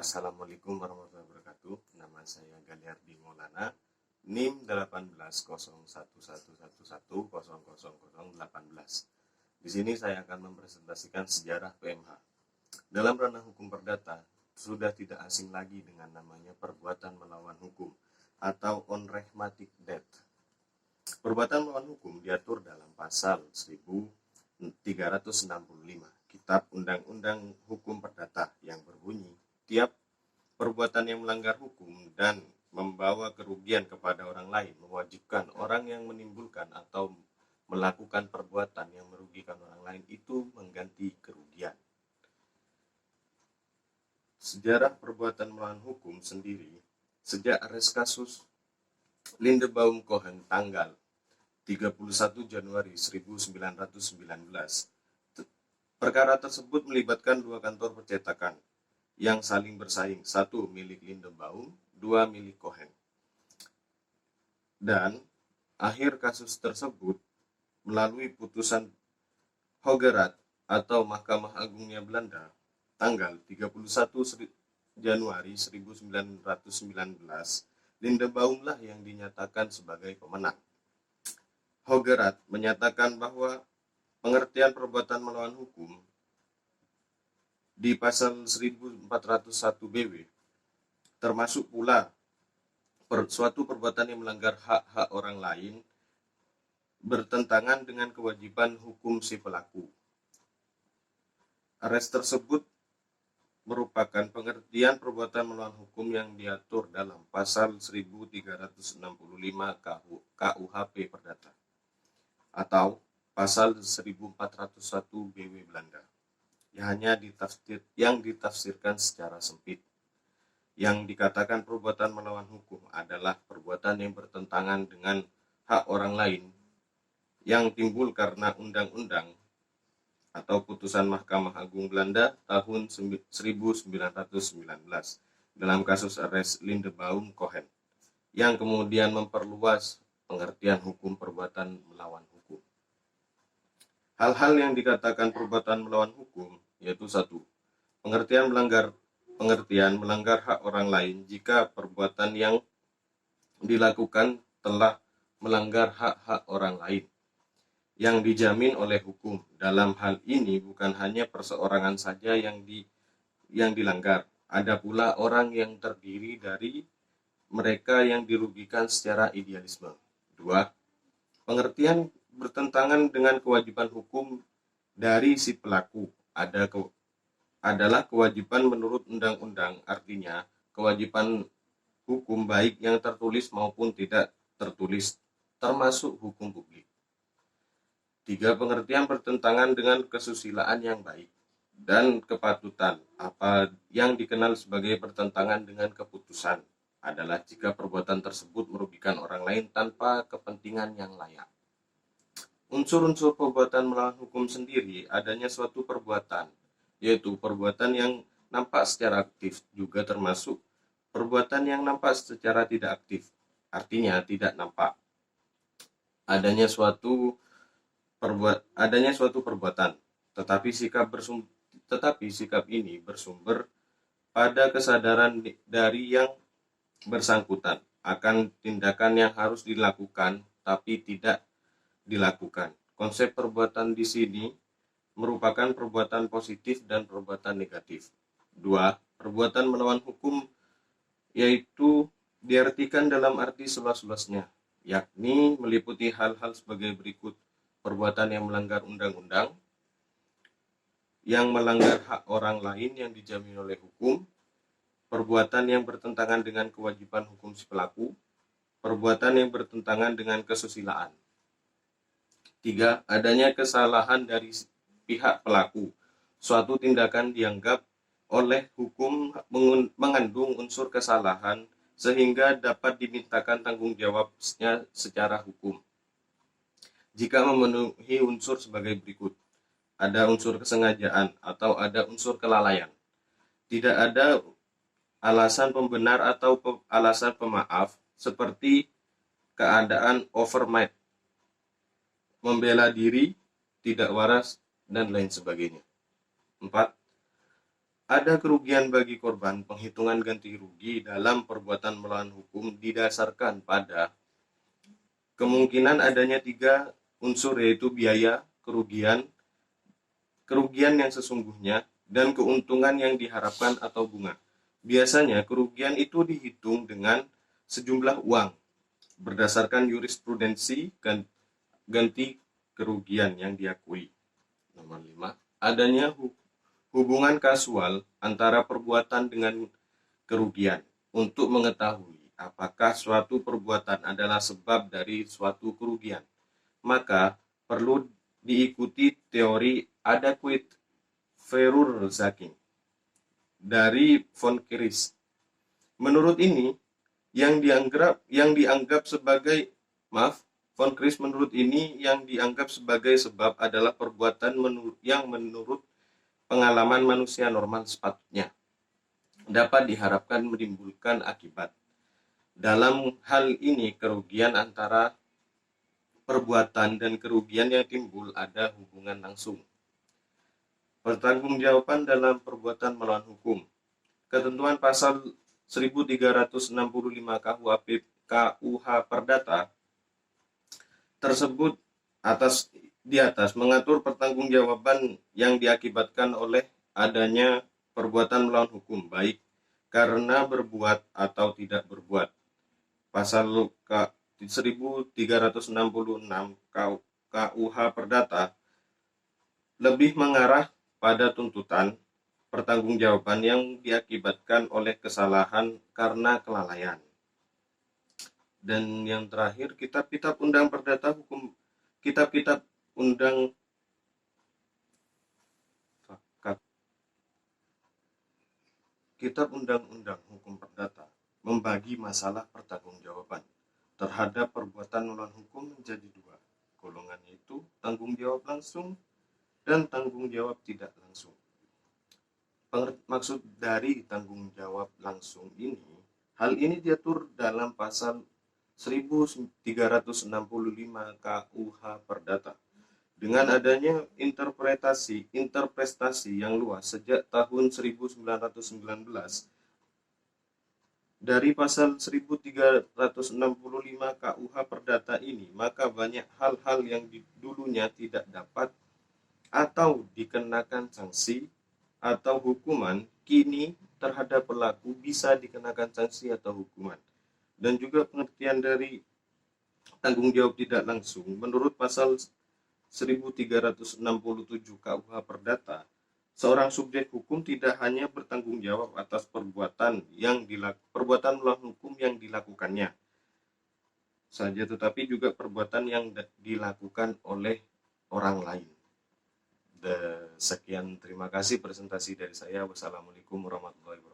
Assalamualaikum warahmatullahi wabarakatuh. Nama saya Galiardi Maulana, NIM 18 Di sini saya akan mempresentasikan sejarah PMH. Dalam ranah hukum perdata, sudah tidak asing lagi dengan namanya perbuatan melawan hukum atau unrehmatic death. Perbuatan melawan hukum diatur dalam pasal 1365 Kitab Undang-Undang Hukum Perdata yang berbunyi, tiap perbuatan yang melanggar hukum dan membawa kerugian kepada orang lain mewajibkan orang yang menimbulkan atau melakukan perbuatan yang merugikan orang lain itu mengganti kerugian. Sejarah perbuatan melawan hukum sendiri, sejak arest kasus Lindebaum Cohen tanggal 31 Januari 1919, perkara tersebut melibatkan dua kantor percetakan yang saling bersaing, satu milik Lindebaum, dua milik Cohen. Dan akhir kasus tersebut melalui putusan Hoogeraad atau Mahkamah Agungnya Belanda tanggal 31 Januari 1919, Lindebaumlah yang dinyatakan sebagai pemenang. Hoogeraad menyatakan bahwa pengertian perbuatan melawan hukum di pasal 1401 BW termasuk pula suatu perbuatan yang melanggar hak-hak orang lain bertentangan dengan kewajiban hukum si pelaku. Arest tersebut merupakan pengertian perbuatan melawan hukum yang diatur dalam pasal 1365 KUHP Perdata atau pasal 1401 BW Belanda yang ditafsirkan secara sempit. Yang dikatakan perbuatan melawan hukum adalah perbuatan yang bertentangan dengan hak orang lain yang timbul karena undang-undang atau putusan Mahkamah Agung Belanda tahun 1919 dalam kasus arest Lindebaum Cohen yang kemudian memperluas pengertian hukum perbuatan melawan hukum. Hal-hal yang dikatakan perbuatan melawan hukum yaitu satu, pengertian melanggar hak orang lain jika perbuatan yang dilakukan telah melanggar hak-hak orang lain yang dijamin oleh hukum. Dalam hal ini bukan hanya perseorangan saja yang dilanggar, ada pula orang yang terdiri dari mereka yang dirugikan secara idealisme. Dua, pengertian bertentangan dengan kewajiban hukum dari si pelaku adalah kewajiban menurut undang-undang, artinya kewajiban hukum baik yang tertulis maupun tidak tertulis, termasuk hukum publik. Tiga, pengertian bertentangan dengan kesusilaan yang baik dan kepatutan, apa yang dikenal sebagai bertentangan dengan keputusan adalah jika perbuatan tersebut merugikan orang lain tanpa kepentingan yang layak. Unsur-unsur perbuatan melawan hukum sendiri adanya suatu perbuatan, yaitu perbuatan yang nampak secara aktif, juga termasuk perbuatan yang nampak secara tidak aktif, artinya tidak nampak. Adanya suatu perbuatan, tetapi sikap ini bersumber pada kesadaran dari yang bersangkutan akan tindakan yang harus dilakukan tapi tidak dilakukan. Konsep perbuatan di sini merupakan perbuatan positif dan perbuatan negatif. Dua, perbuatan melawan hukum yaitu diartikan dalam arti seluas-luasnya, yakni meliputi hal-hal sebagai berikut: perbuatan yang melanggar undang-undang, yang melanggar hak orang lain yang dijamin oleh hukum, perbuatan yang bertentangan dengan kewajiban hukum si pelaku, perbuatan yang bertentangan dengan kesusilaan. Tiga, adanya kesalahan dari pihak pelaku. Suatu tindakan dianggap oleh hukum mengandung unsur kesalahan sehingga dapat dimintakan tanggung jawabnya secara hukum. Jika memenuhi unsur sebagai berikut: ada unsur kesengajaan atau ada unsur kelalaian. Tidak ada alasan pembenar atau alasan pemaaf seperti keadaan overmind, membela diri, tidak waras, dan lain sebagainya. 4. ada kerugian bagi korban. Penghitungan ganti rugi dalam perbuatan melawan hukum didasarkan pada kemungkinan adanya 3 unsur, yaitu biaya, kerugian yang sesungguhnya, dan keuntungan yang diharapkan atau bunga. Biasanya kerugian itu dihitung dengan sejumlah uang berdasarkan jurisprudensi ganti kerugian yang diakui. Nomor 5, adanya hubungan kasual antara perbuatan dengan kerugian. Untuk mengetahui apakah suatu perbuatan adalah sebab dari suatu kerugian, maka perlu diikuti teori adequate Verursaking dari von Kris. Menurut ini, von Kris menurut ini yang dianggap sebagai sebab adalah perbuatan yang menurut pengalaman manusia normal sepatutnya dapat diharapkan menimbulkan akibat. Dalam hal ini, kerugian antara perbuatan dan kerugian yang timbul ada hubungan langsung. Pertanggungjawaban dalam perbuatan melawan hukum. Ketentuan pasal 1365 KUH Perdata tersebut di atas mengatur pertanggungjawaban yang diakibatkan oleh adanya perbuatan melawan hukum, baik karena berbuat atau tidak berbuat. Pasal 1366 KUH Perdata lebih mengarah pada tuntutan pertanggungjawaban yang diakibatkan oleh kesalahan karena kelalaian. Dan yang terakhir, kitab-kitab undang perdata hukum, kitab-kitab undang-undang hukum perdata membagi masalah pertanggungjawaban terhadap perbuatan melawan hukum menjadi 2 golongan, yaitu tanggung jawab langsung dan tanggung jawab tidak langsung. Maksud dari tanggung jawab langsung ini, hal ini diatur dalam pasal 1365 KUH Perdata. Dengan adanya interpretasi yang luas sejak tahun 1919 dari pasal 1365 KUH Perdata ini, maka banyak hal-hal yang dulunya tidak dapat atau dikenakan sanksi atau hukuman, kini terhadap pelaku bisa dikenakan sanksi atau hukuman. Dan juga pengertian dari tanggung jawab tidak langsung menurut pasal 1367 KUH Perdata, seorang subjek hukum tidak hanya bertanggung jawab atas perbuatan melawan hukum yang dilakukannya saja, tetapi juga perbuatan yang dilakukan oleh orang lain. Sekian, terima kasih presentasi dari saya. Wassalamualaikum warahmatullahi wabarakatuh.